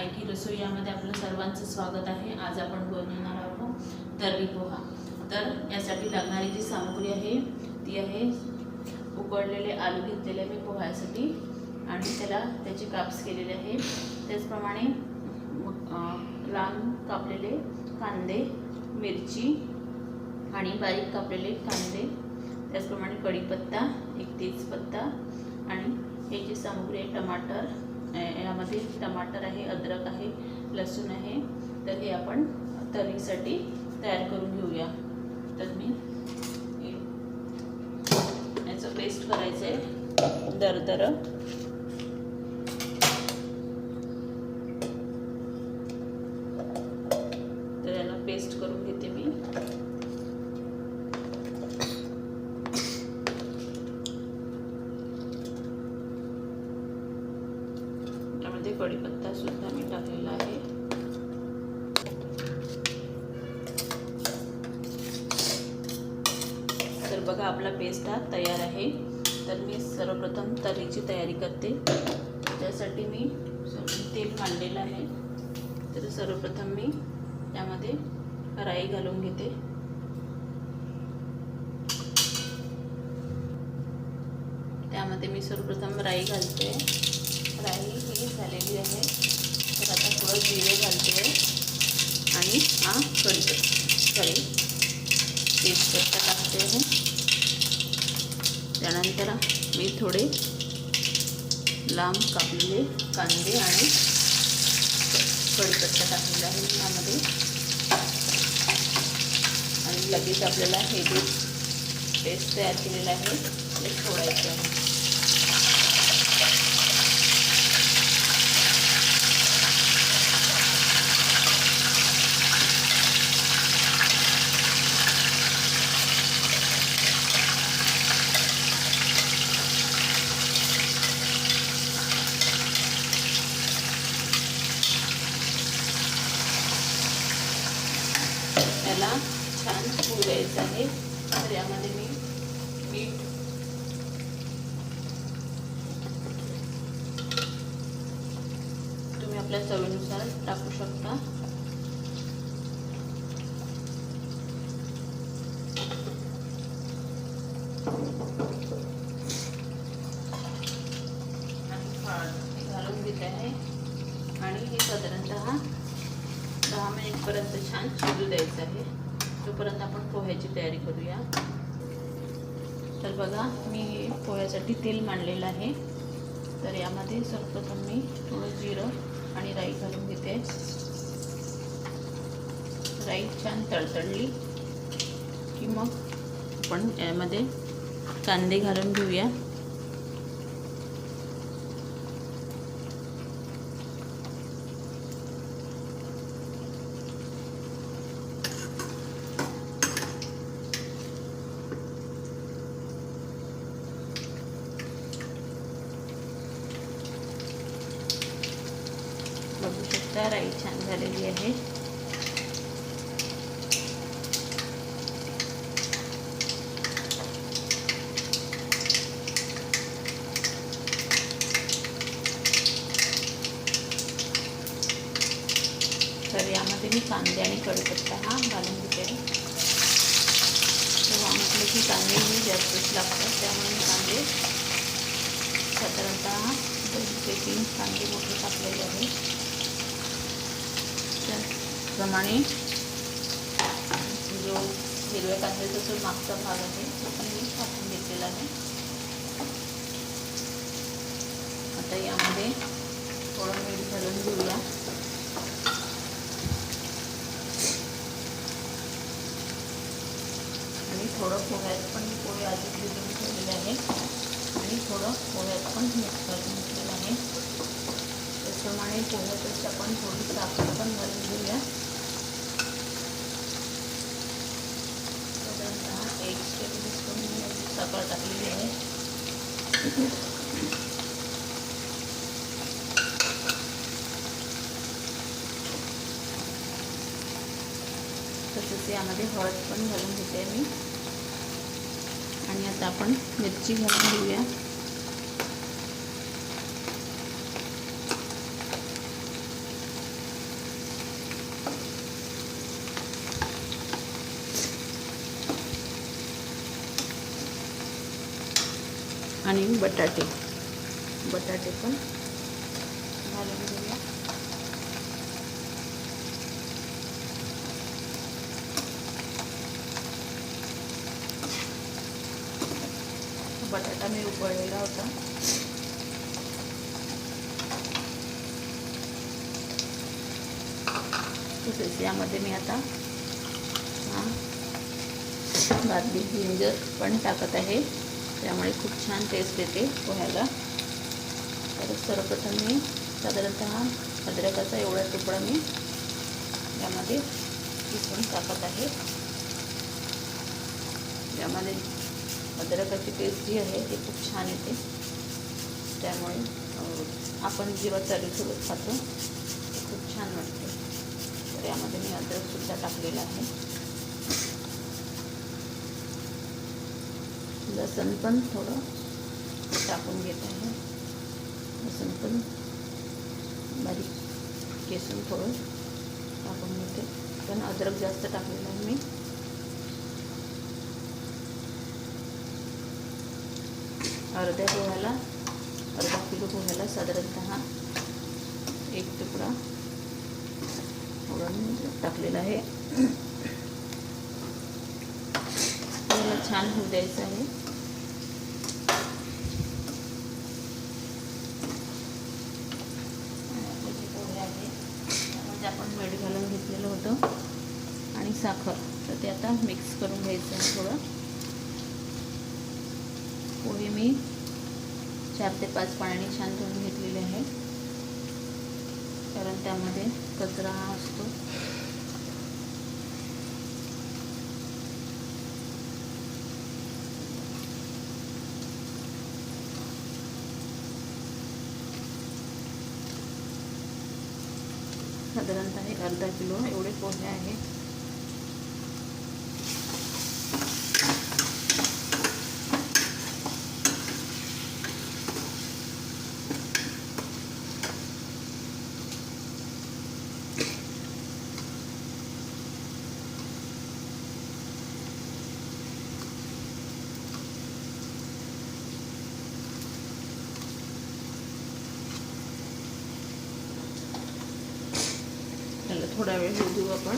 Nike रसोई यामध्ये आपलं सर्वांचं स्वागत आहे। आज आपण बनवणार आहोत तर्री पोहा। तर यासाठी लागणारी जी सामग्री आहे ती आहे उकडलेले आलू घेतलेले मी पोह्यासाठी आणि त्याचे काप्स केलेले आहे। त्याचप्रमाणे लांब कापलेले कांदे, मिरची आणि बारीक कापलेले कांदे, त्याचप्रमाणे कढीपत्ता, एक तेजपत्ता आणि हे जी सामग्री आहे टमाटर, यामध्ये टमाटर आहे, अद्रक आहे, लसूण आहे। तर हे आपण तर्रीसाठी तयार करून घेऊया। तर मी याचं पेस्ट करायचं आहे दरदर। तर याला पेस्ट करून घेते मी। त्यामध्ये कढीपत्ता सुद्धा मी टाकलेला आहे। तर बघा आपला पेस्ट हा तयार आहे। तर मी सर्वप्रथम तर्रीची तयारी करते। त्यासाठी मी तेल मांडलेलं आहे। तर सर्वप्रथम मी त्यामध्ये राई घालून घेते। त्यामध्ये मी सर्वप्रथम राई घालते। राई ही झालेली आहे। तर आता थोडं जिरे घालते आणि हा तेजपत्ता टाकते आहे। त्यानंतर मी थोडे लांब कापलेले कांदे आणि कढीपत्ता टाकलेला आहे यामध्ये। आणि लगेच आपल्याला हे जे पेस्ट तयार केलेलं आहे ते सोडायचं आहे। याला छान होऊ द्यायचं आहे। तर यामध्ये मी मीठ, तुम्ही आपल्या चवीनुसार टाकू शकता। आणि घालून घेते आहे आणि हे साधारणतः 10 मिनिटपर्यंत छान शिजू द्यायचं आहे। तोपर्यंत आपण पोह्याची तयारी करूया। तर बघा मी पोह्यासाठी तेल मांडलेलं आहे। तर यामध्ये सर्वप्रथम मी थोडं जिरं आणि राई घालून घेते। राई छान तडतडली की मग आपण यामध्ये कांदे घालून घेऊया। बघू शकता राई छान झालेली आहे। तर यामध्ये मी कांदे आणि कढीपत्ता हा घालून घेते। तेव्हा म्हटलं की कांदे ही जास्तच लागतात, त्यामुळे मी कांदे साधारणतः 2 ते 3 कांदे मोठे टाकलेले आहे। त्याचप्रमाणे जो हिरव्या कांद्याचा जो मागचा भाग आहे तो पण मी टाकून घेतलेला आहे। आता यामध्ये थोडं मीठ घालून घेऊया। आणि थोडं पोह्यात पण पोहे आधी भिजवून ठेवलेले आहे आणि थोडं पोह्यात पण मिक्स करून घेतलेलं आहे। त्याचप्रमाणे पोह्यातच आपण थोडी साखर पण घालून घेऊया। साधारणतः 1 टेबलस्पून साखर टाकलेली आहे। तसंच यामध्ये हळद पण घालून घेते मी। आणि आता आपण मिरची घालून घेऊया। आणि बटाटे पण घालून घेऊया. बटाटा मी उकळलेला होता. तसेच यामध्ये मी आता गार्लिक जिंजर पण टाकत आहे, त्यामुळे खूप छान टेस्ट येते पोह्याला. तर सर्वप्रथम मी साधारणतः अद्रकाचा एवढा तुकडा मी यामध्ये किसून टाकत आहे. यामध्ये अद्रकाची टेस्ट जी आहे ती खूप छान येते, त्यामुळे आपण जेव्हा तर्रीसोबत खातो ते खूप छान वाटते. तर यामध्ये मी अद्रकसुद्धा टाकलेलं आहे. लसूण पण थोडं टाकून घेत आहे. लसूण पण बारीक केसून थोडं टाकून घेते, पण अद्रक जास्त टाकलेलं आहे मी. अर्धा किलो पोह्याला साधारणतः एक तुकडा फोडून टाकलेला आहे. पोह्याला छान होऊ द्यायचं आहे. पोहे आहे त्यामध्ये आपण मीठ घालून घेतलेलं होतं आणि साखर, तर ते आता मिक्स करून घ्यायचं आहे थोडं. पोहे मी 4 ते 5 पाण्याने छान धुवून घेतलेले आहे, कारण त्यामध्ये कचरा असतो. साधारणतः अर्धा किलो एवढे पोहे आहेत. त्याला थोडा वेळ होऊ देऊ आपण.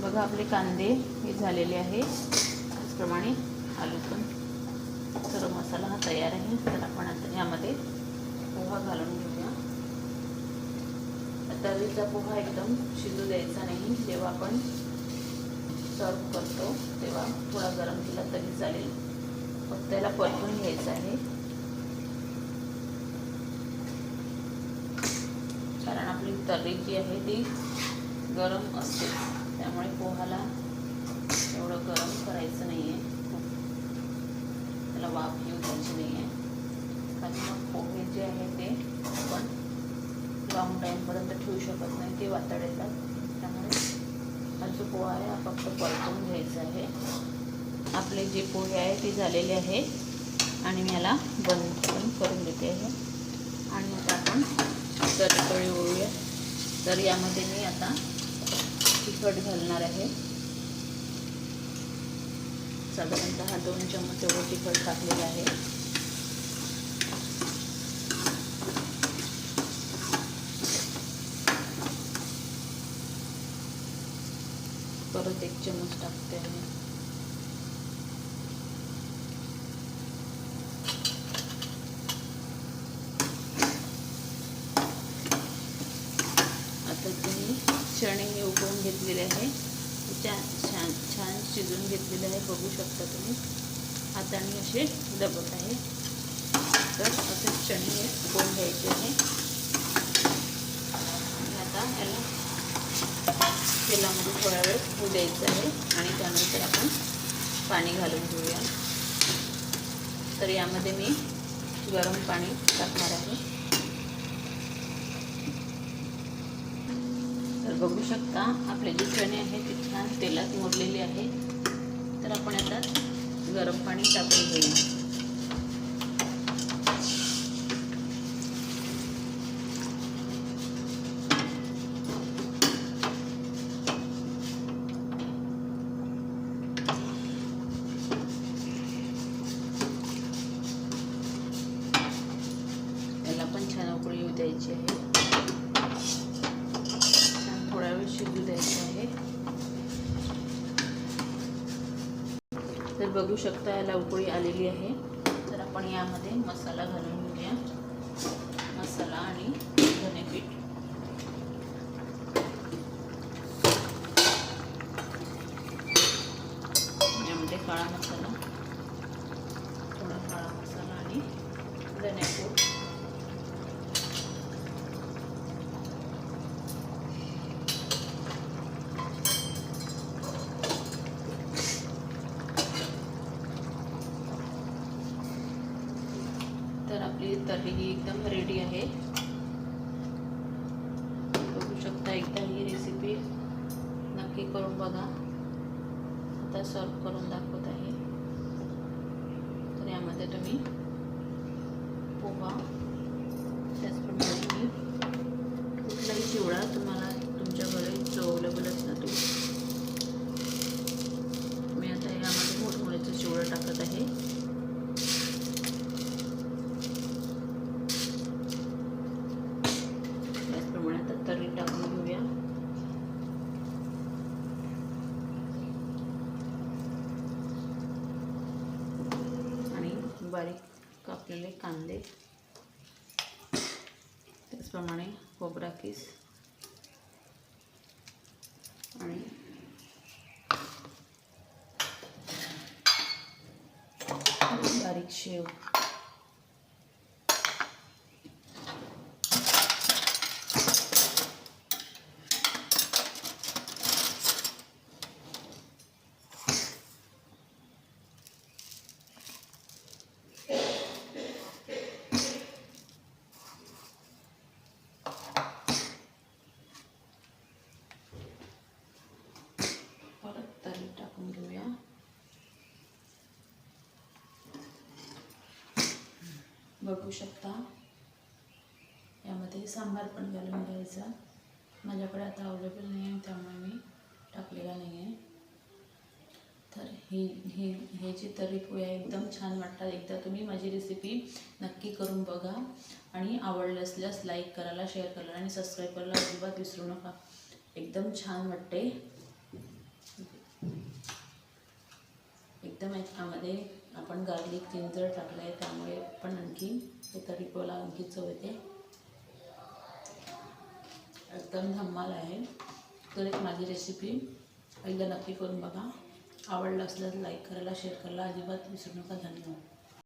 बघा आपले कांदे हे झालेले आहे. त्याचप्रमाणे आलू पण, सर्व मसाला हा तयार आहे. तर आपण आता यामध्ये पोहा घालून घेऊया. तर्रीचा पोहा एकदम शिजू द्यायचा नाही. जेव्हा आपण सर्व करतो तेव्हा थोडा गरम केला तरी चालेल, फक्त त्याला परतून घ्यायचं आहे. कारण आपली तर्री जी आहे ती गरम असते, त्यामुळे पोहाला एवढं गरम करायचं नाही आहे, त्याला वाफ येऊ द्यायची नाही आहे. कारण मग पोहे जे आहे ते आपण लॉंग टाईमपर्यंत ठेवू शकत नाही, ते वातड येतात. त्यामुळे हा जो पोहा आहे हा फक्त परतून घ्यायचा आहे. आपले जे पोहे आहे ते झालेले आहे आणि मी याला बंद पण करून देते आहे. आणि आता आपण तळी ओळूया. तर यामध्ये मी आता तिखट घालणार आहे. साधारणतः 2 चमचे एवढं तिखट टाकलेलं आहे. परत 1 चमच टाकते आहे. आता तुम्ही चणे हे उकळून घेतलेले आहे, छान शिजून घेतलेले आहे. बघू शकता तुम्ही हाताने असे दबत आहे. तर असे चणे हे उकळून घ्यायचे आहे. आता याला तेलामध्ये थोडा वेळ होऊ द्यायचं आहे आणि त्यानंतर आपण पाणी घालून घेऊया. तर यामध्ये मी गरम पाणी टाकणार आहे. तर बघू शकता आपले जे चणे आहेत ते छान तेलात मुरलेले आहे. तर आपण आता गरम पाणी टाकून घेऊया. द्यायची आहे. छान थोडा वेळ शिजू द्यायचं आहे. तर बघू शकता याला उकळी आलेली आहे. तर आपण यामध्ये मसाला घालून घेऊया. मसाला आणि धनेपीठ. यामध्ये काळा मसाला, थोडा काळा मसाला आणि धनेपूड. तर आपली तर्री ही एकदम रेडी आहे. बघू शकता, एकदा ही रेसिपी नक्की करून बघा. आता सर्व करून दाखवत आहे. तर यामध्ये तुम्ही पोहा, त्याचप्रमाणे कुठलाही चिवडा तुम्हाला तुमच्याकडे जो अवेलेबल असला तो. मी आता यामध्ये मोठमोठ्याचं चिवडा टाकत आहे. त्याचप्रमाणे आता तर्री टाकून घेऊया. बारीक कापलेले कांदे, त्याचप्रमाणे खोबरा किस आणि बारीक शेव. टाकून घेऊया. बघू शकता, यामध्ये सांबार पण घालून घ्यायचा. माझ्याकडे आता अवेलेबल नाही आहे त्यामुळे मी टाकलेला नाही आहे. तर हे जी तर्री पोहे एकदम छान वाटतात. एकदा तुम्ही माझी रेसिपी नक्की करून बघा आणि आवडले असल्यास लाईक करायला, शेअर करायला आणि सबस्क्राईब करायला अजिबात विसरू नका. एकदम छान वाटते. एकदम यामध्ये आपण गार्लिक जिंजर टाकलं आहे त्यामुळे पण आणखी हे तर्री पोहेला आणखी चव येते. एकदम धमाल आहे. तर एक माझी रेसिपी एकदा नक्की करून बघा. आवडलं असल्यास लाईक करायला, शेअर करायला अजिबात विसरू नका. धन्यवाद.